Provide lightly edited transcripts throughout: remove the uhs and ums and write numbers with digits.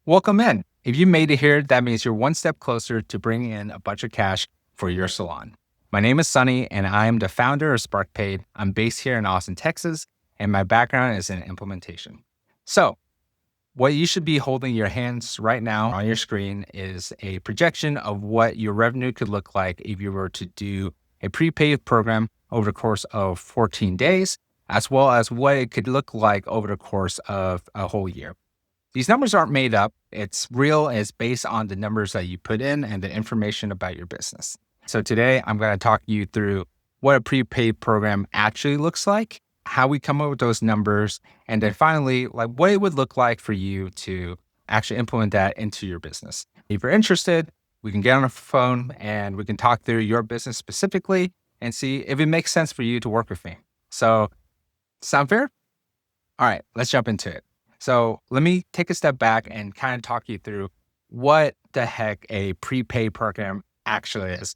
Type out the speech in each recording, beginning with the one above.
Welcome in. If you made it here, that means you're one step closer to bringing in a bunch of cash for your salon. My name is Sunny, and I am the founder of Sparkpaid. I'm based here in Austin, Texas, and my background is in implementation. So, what you should be holding your hands right now on your screen is a projection of what your revenue could look like if you were to do a prepaid program over the course of 14 days, as well as what it could look like over the course of a whole year. These numbers aren't made up. It's real. It's based on the numbers that you put in and the information about your business. So today I'm going to talk you through what a prepaid program actually looks like, how we come up with those numbers, and then finally, like what it would look like for you to actually implement that into your business. If you're interested, we can get on the phone and we can talk through your business specifically and see if it makes sense for you to work with me. So sound fair? All right, let's jump into it. So let me take a step back and kind of talk you through what the heck a prepaid program actually is.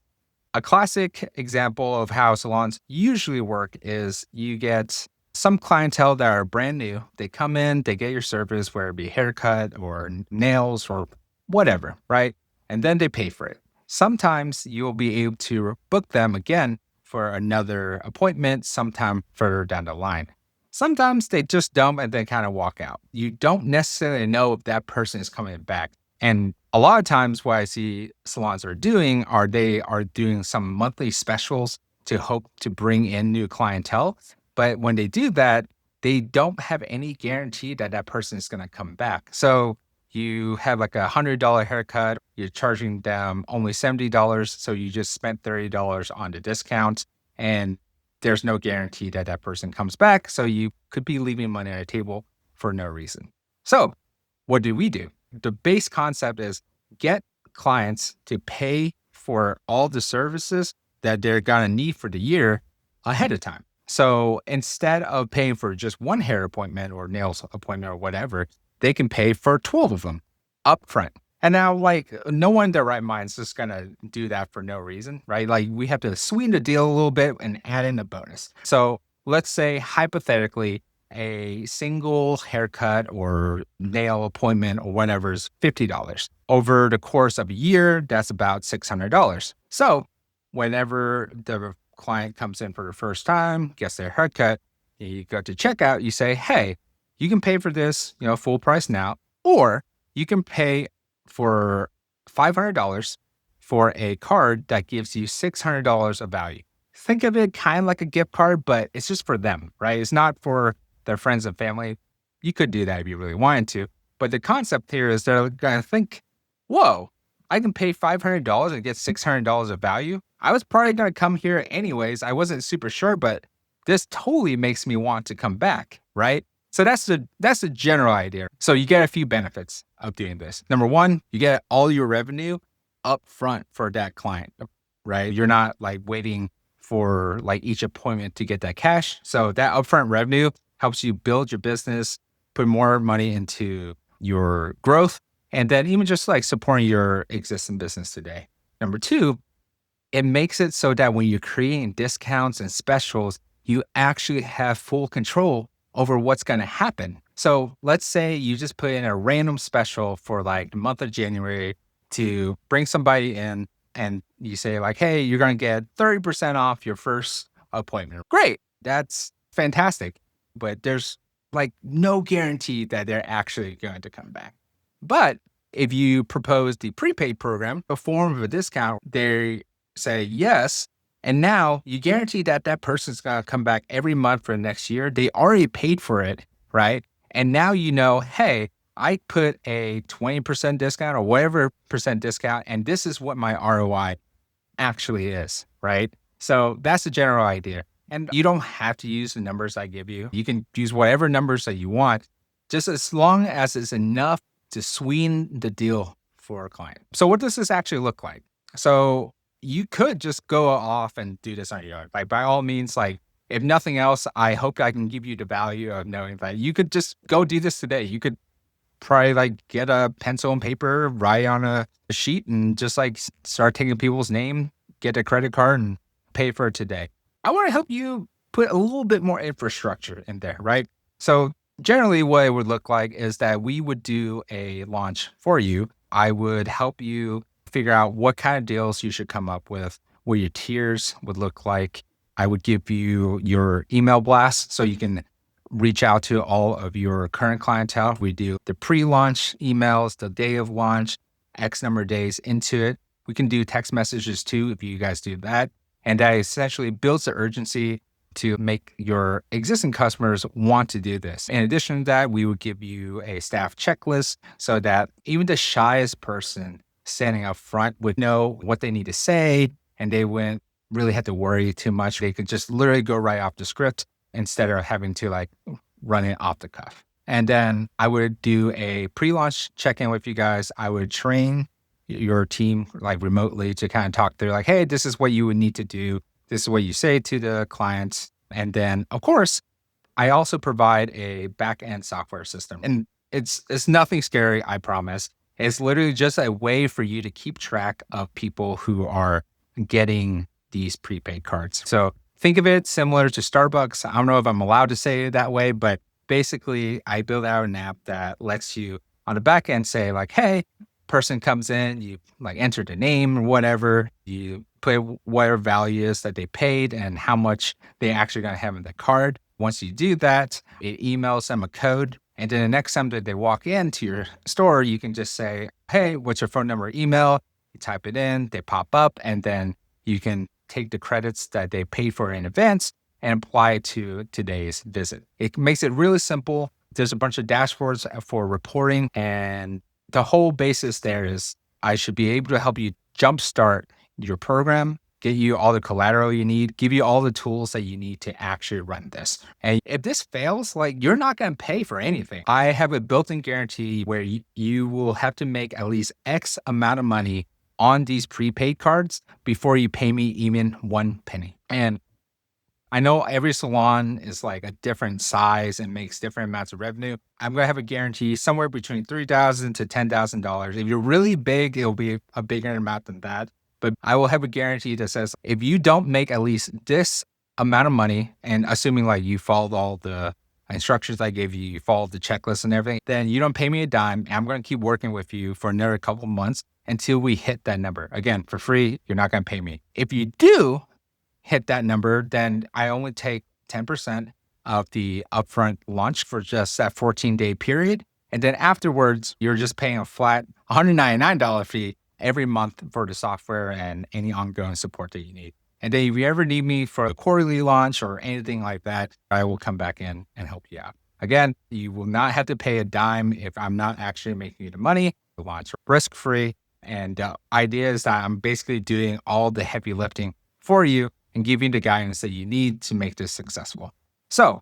A classic example of how salons usually work is you get some clientele that are brand new. They come in, they get your service, whether it be haircut or nails or whatever, right? And then they pay for it. Sometimes you'll be able to book them again for another appointment sometime further down the line. Sometimes they just dump and then kind of walk out. You don't necessarily know if that person is coming back. And a lot of times what I see salons are doing are they are doing some monthly specials to hope to bring in new clientele. But when they do that, they don't have any guarantee that that person is going to come back. So you have like $100 haircut, you're charging them only $70. So you just spent $30 on the discount. And there's no guarantee that that person comes back. So you could be leaving money on the table for no reason. So what do we do? The base concept is get clients to pay for all the services that they're going to need for the year ahead of time. So instead of paying for just one hair appointment or nails appointment or whatever, they can pay for 12 of them upfront. And now, like, no one in their right mind is just going to do that for no reason, right? Like, we have to sweeten the deal a little bit and add in a bonus. So let's say, hypothetically, a single haircut or nail appointment or whatever is $50. Over the course of a year, that's about $600. So whenever the client comes in for the first time, gets their haircut, you go to checkout, you say, hey, you can pay for this, full price now, or you can pay for $500 for a card that gives you $600 of value. Think of it kind of like a gift card, but it's just for them, right? It's not for their friends and family. You could do that if you really wanted to. But the concept here is they're going to think, whoa, I can pay $500 and get $600 of value. I was probably going to come here anyways. I wasn't super sure, but this totally makes me want to come back, right? So that's the general idea. So you get a few benefits of doing this. Number one, you get all your revenue up front for that client, right? You're not like waiting for like each appointment to get that cash. So that upfront revenue helps you build your business, put more money into your growth, and then even just like supporting your existing business today. Number two, it makes it so that when you're creating discounts and specials, you actually have full control over what's going to happen. So let's say you just put in a random special for like the month of January to bring somebody in and you say like, hey, you're going to get 30% off your first appointment. Great. That's fantastic. But there's like no guarantee that they're actually going to come back. But if you propose the prepaid program, a form of a discount, they say yes. And now you guarantee that that person's going to come back every month for the next year. They already paid for it, right? And now you know, hey, I put a 20% discount or whatever percent discount, and this is what my ROI actually is, right? So that's the general idea. And you don't have to use the numbers I give you. You can use whatever numbers that you want, just as long as it's enough to sweeten the deal for a client. So what does this actually look like? So you could just go off and do this on your own. Like by all means, like if nothing else, I hope I can give you the value of knowing that you could just go do this today. You could probably like get a pencil and paper, write on a sheet and just like start taking people's name, get a credit card and pay for it today. I want to help you put a little bit more infrastructure in there, right? So Generally, what it would look like is that we would do a launch for you. I would help you figure out what kind of deals you should come up with, what your tiers would look like. I would give you your email blast so you can reach out to all of your current clientele. We do the pre-launch emails, the day of launch, X number of days into it. We can do text messages too if you guys do that. And that essentially builds the urgency to make your existing customers want to do this. In addition to that, we would give you a staff checklist so that even the shyest person standing up front would know what they need to say and they wouldn't really have to worry too much. They could just literally go right off the script instead of having to like run it off the cuff. And then I would do a pre-launch check-in with you guys. I would train your team like remotely to kind of talk through like, hey, this is what you would need to do. This is what you say to the clients. And then, of course, I also provide a back-end software system. And it's nothing scary, I promise. It's literally just a way for you to keep track of people who are getting these prepaid cards. So think of it similar to Starbucks. I don't know if I'm allowed to say it that way, but basically I build out an app that lets you on the back end say like, hey, person comes in, you like enter the name or whatever, you put whatever value is that they paid and how much they actually going to have in the card. Once you do that, it emails them a code. And then the next time that they walk into your store, you can just say, hey, what's your phone number, email? You type it in, they pop up, and then you can take the credits that they paid for in advance and apply it to today's visit. It makes it really simple. There's a bunch of dashboards for reporting, and the whole basis there is I should be able to help you jumpstart your program, get you all the collateral you need, give you all the tools that you need to actually run this. And if this fails, like you're not going to pay for anything. I have a built-in guarantee where you will have to make at least X amount of money on these prepaid cards before you pay me even 1 penny. And I know every salon is like a different size and makes different amounts of revenue. I'm going to have a guarantee somewhere between $3,000 to $10,000. If you're really big, it'll be a bigger amount than that. But I will have a guarantee that says if you don't make at least this amount of money, and assuming like you followed all the instructions I gave you, you followed the checklist and everything, then you don't pay me a dime. I'm going to keep working with you for another couple of months until we hit that number. Again, for free, you're not going to pay me. If you do hit that number, then I only take 10% of the upfront launch for just that 14-day period. And then afterwards, you're just paying a flat $199 fee every month for the software and any ongoing support that you need. And then if you ever need me for a quarterly launch or anything like that, I will come back in and help you out. Again, you will not have to pay a dime if I'm not actually making you the money. The launch risk-free. And the idea is that I'm basically doing all the heavy lifting for you and giving the guidance that you need to make this successful. So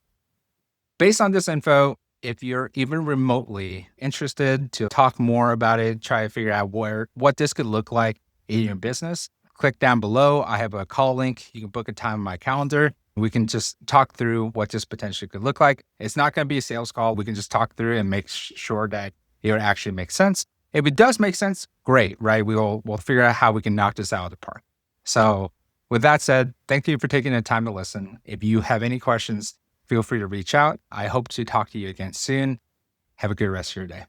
based on this info, if you're even remotely interested to talk more about it, try to figure out what this could look like in your business, click down below. I have a call link. You can book a time on my calendar. We can just talk through what this potentially could look like. It's not going to be a sales call. We can just talk through and make sure that it would actually make sense. If it does make sense, great, right? We'll figure out how we can knock this out of the park. So with that said, thank you for taking the time to listen. If you have any questions, feel free to reach out. I hope to talk to you again soon. Have a good rest of your day.